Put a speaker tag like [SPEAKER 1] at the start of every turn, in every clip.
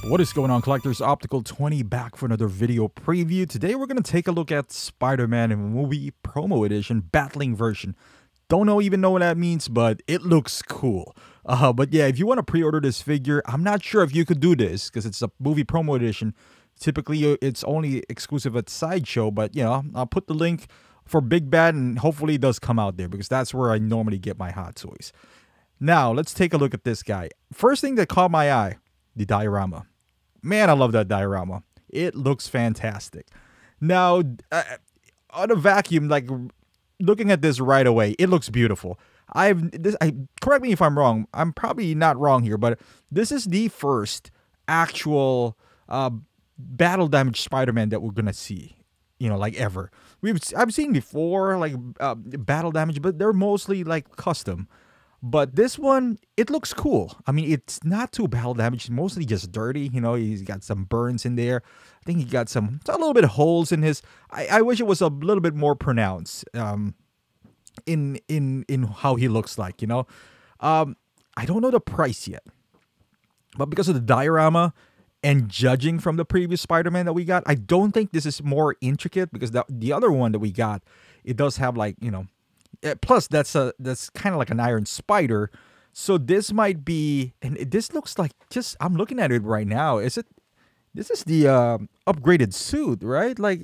[SPEAKER 1] What is going on, collectors? Optical 20 back for another video preview. Today we're going to take a look at Spider-Man in movie promo edition, battling version. Don't even know what that means, but it looks cool. But yeah, if you want to pre-order this figure, I'm not sure if you could do this because it's a movie promo edition. Typically, it's only exclusive at Sideshow, but you know, I'll put the link for Big Bad and hopefully it does come out there because that's where I normally get my hot toys. Now, let's take a look at this guy. First thing that caught my eye, the diorama. Man, I love that diorama. It looks fantastic. Now, on a vacuum, like looking at this right away, it looks beautiful. Correct me if I'm wrong. I'm probably not wrong here, but this is the first actual battle damage Spider-Man that we're gonna see. You know, like ever. I've seen before like battle damage, but they're mostly like custom. But this one, it looks cool. I mean, it's not too battle damage. It's mostly just dirty. You know, he's got some burns in there. I think he got a little bit of holes in his. I wish it was a little bit more pronounced in how he looks like, you know. I don't know the price yet. But because of the diorama and judging from the previous Spider-Man that we got, I don't think this is more intricate because the other one that we got, it does have like, you know, plus that's kind of like an Iron Spider, so this might be, and this looks like, just I'm looking at it right now. This is the upgraded suit, right? Like,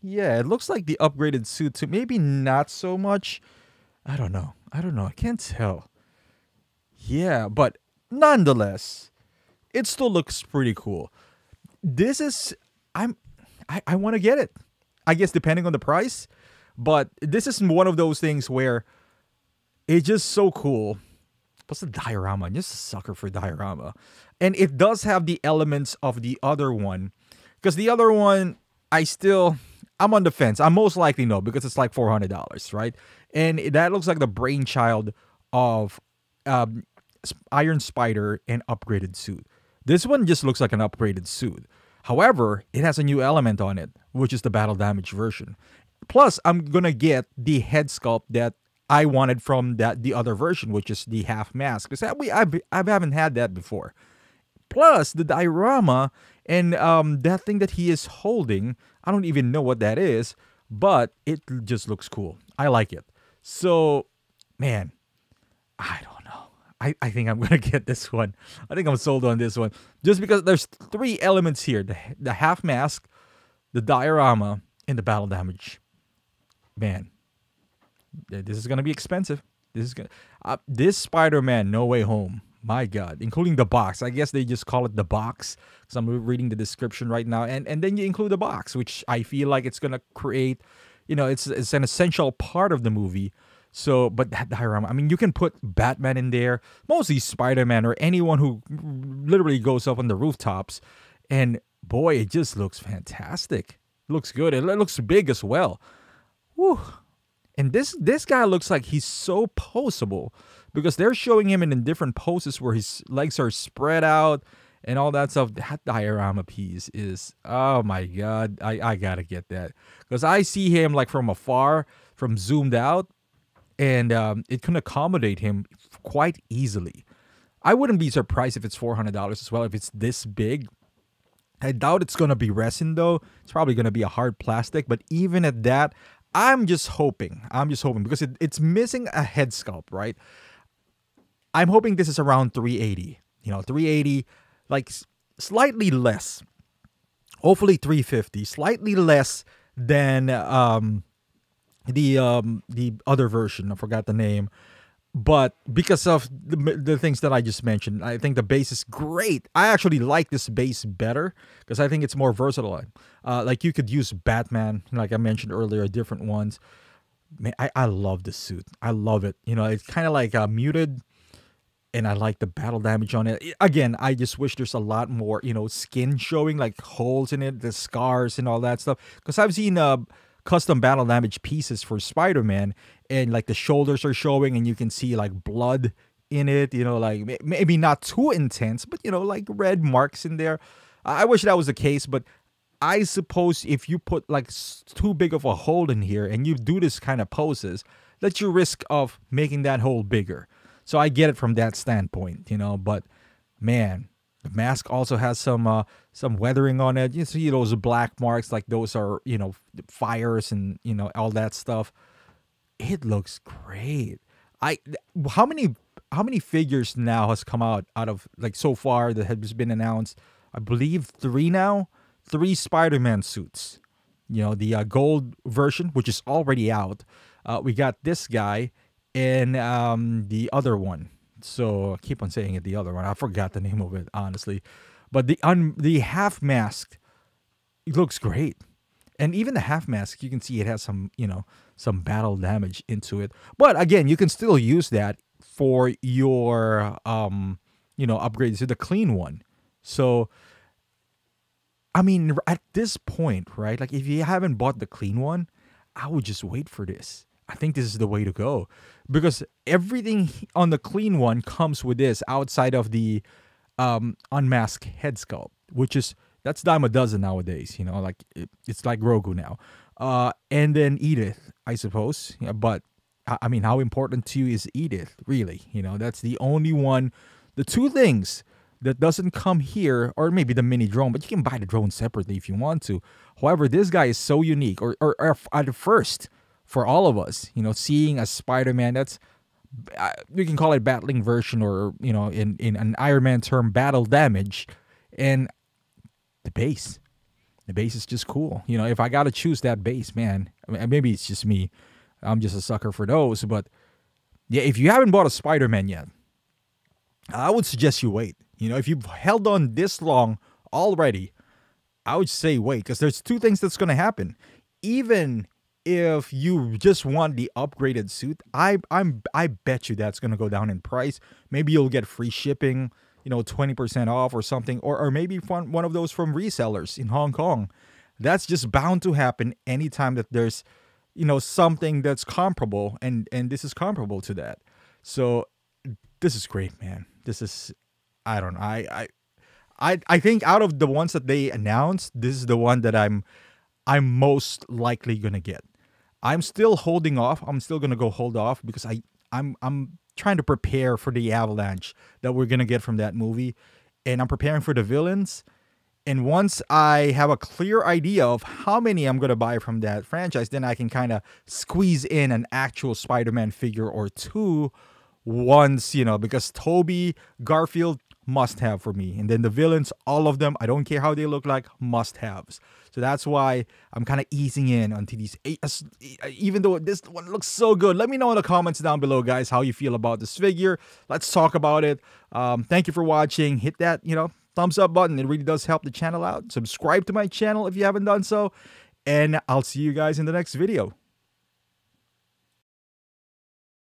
[SPEAKER 1] yeah, it looks like the upgraded suit too. Maybe not so much. I don't know. I can't tell. Yeah, but nonetheless, it still looks pretty cool. This is I want to get it. I guess depending on the price. But this is one of those things where it's just so cool. Plus the diorama. I'm just a sucker for diorama. And it does have the elements of the other one. Because the other one, I'm on the fence. I'm most likely no, because it's like $400, right? And that looks like the brainchild of Iron Spider and upgraded suit. This one just looks like an upgraded suit. However, it has a new element on it, which is the battle damage version. Plus, I'm gonna get the head sculpt that I wanted from the other version, which is the half mask. Because I haven't had that before. Plus, the diorama and that thing that he is holding, I don't even know what that is, but it just looks cool. I like it. So, man, I don't know. I think I'm gonna get this one. I think I'm sold on this one. Just because there's three elements here. The half mask, the diorama, and the battle damage. Man, this is gonna be expensive. This Spider-Man No Way Home, my God, including the box. I guess they just call it the box because I'm reading the description right now, and then you include the box, which I feel like it's gonna create, you know, it's an essential part of the movie. So, but that diorama, I mean, you can put Batman in there, mostly Spider-Man or anyone who literally goes up on the rooftops, and boy, it just looks fantastic. It looks good. It looks big as well. Whew. And this guy looks like he's so poseable because they're showing him in different poses where his legs are spread out and all that stuff. That diorama piece is, oh my God, I gotta get that because I see him like from afar, from zoomed out, and it can accommodate him quite easily. I wouldn't be surprised if it's $400 as well if it's this big. I doubt it's gonna be resin though. It's probably gonna be a hard plastic, but even at that, I'm just hoping because it's missing a head sculpt, right? I'm hoping this is around 380. You know, 380, like slightly less. Hopefully 350, slightly less than the other version. I forgot the name. But because of the things that I just mentioned, I think the base is great. I actually like this base better because I think it's more versatile. Like you could use Batman, like I mentioned earlier, different ones. Man, I love this suit. I love it. You know, it's kind of like muted, and I like the battle damage on it. Again, I just wish there's a lot more, you know, skin showing, like holes in it, the scars and all that stuff. Because I've seen custom battle damage pieces for Spider-Man, and like the shoulders are showing and you can see like blood in it, you know, like maybe not too intense, but you know, like red marks in there. I wish that was the case, but I suppose if you put like too big of a hole in here and you do this kind of poses, that's your risk of making that hole bigger. So I get it from that standpoint, you know, but man, The mask also has some weathering on it. You see those black marks, like those are, fires and all that stuff. It looks great. I how many figures now has come out of like so far that has been announced? I believe three now. Three Spider-Man suits. The gold version, which is already out. We got this guy and the other one. So I keep on saying it, the other one. I forgot the name of it, honestly. But the half mask, it looks great. And even the half mask, you can see it has some battle damage into it. But again, you can still use that for your upgrades to the clean one. So I mean, at this point, right? Like if you haven't bought the clean one, I would just wait for this. I think this is the way to go, because everything on the clean one comes with this outside of the unmasked head sculpt, that's dime a dozen nowadays. Like it's like Grogu now, and then Edith, I suppose. Yeah, but I mean, how important to you is Edith, really? That's the only one. The two things that doesn't come here, or maybe the mini drone, but you can buy the drone separately if you want to. However, this guy is so unique, or at first for all of us, seeing a Spider-Man that's, we can call it battling version, or in an Iron Man term, battle damage, and the base is just cool. If I gotta choose that base, man, I mean, maybe it's just me, I'm just a sucker for those, but yeah, if you haven't bought a Spider-Man yet, I would suggest you wait. If you've held on this long already, I would say wait, because there's two things that's going to happen. Even if you just want the upgraded suit, I bet you that's going to go down in price. Maybe you'll get free shipping, 20% off or something, or maybe one of those from resellers in Hong Kong. That's just bound to happen anytime that there's, something that's comparable, and this is comparable to that. So this is great, man. This is, I don't know. I think out of the ones that they announced, this is the one that I'm most likely gonna get. I'm still holding off. I'm still gonna go hold off because I'm trying to prepare for the avalanche that we're gonna get from that movie, and I'm preparing for the villains. And once I have a clear idea of how many I'm gonna buy from that franchise, then I can kind of squeeze in an actual Spider-Man figure or two. Once, because Tobey, Garfield, must have for me. And then the villains, all of them, I don't care how they look like, must haves. So that's why I'm kind of easing in onto these, even though this one looks so good. Let me know in the comments down below, guys, how you feel about this figure. Let's talk about it. Thank you for watching. Hit that, thumbs up button. It really does help the channel out. Subscribe to my channel if you haven't done so. And I'll see you guys in the next video.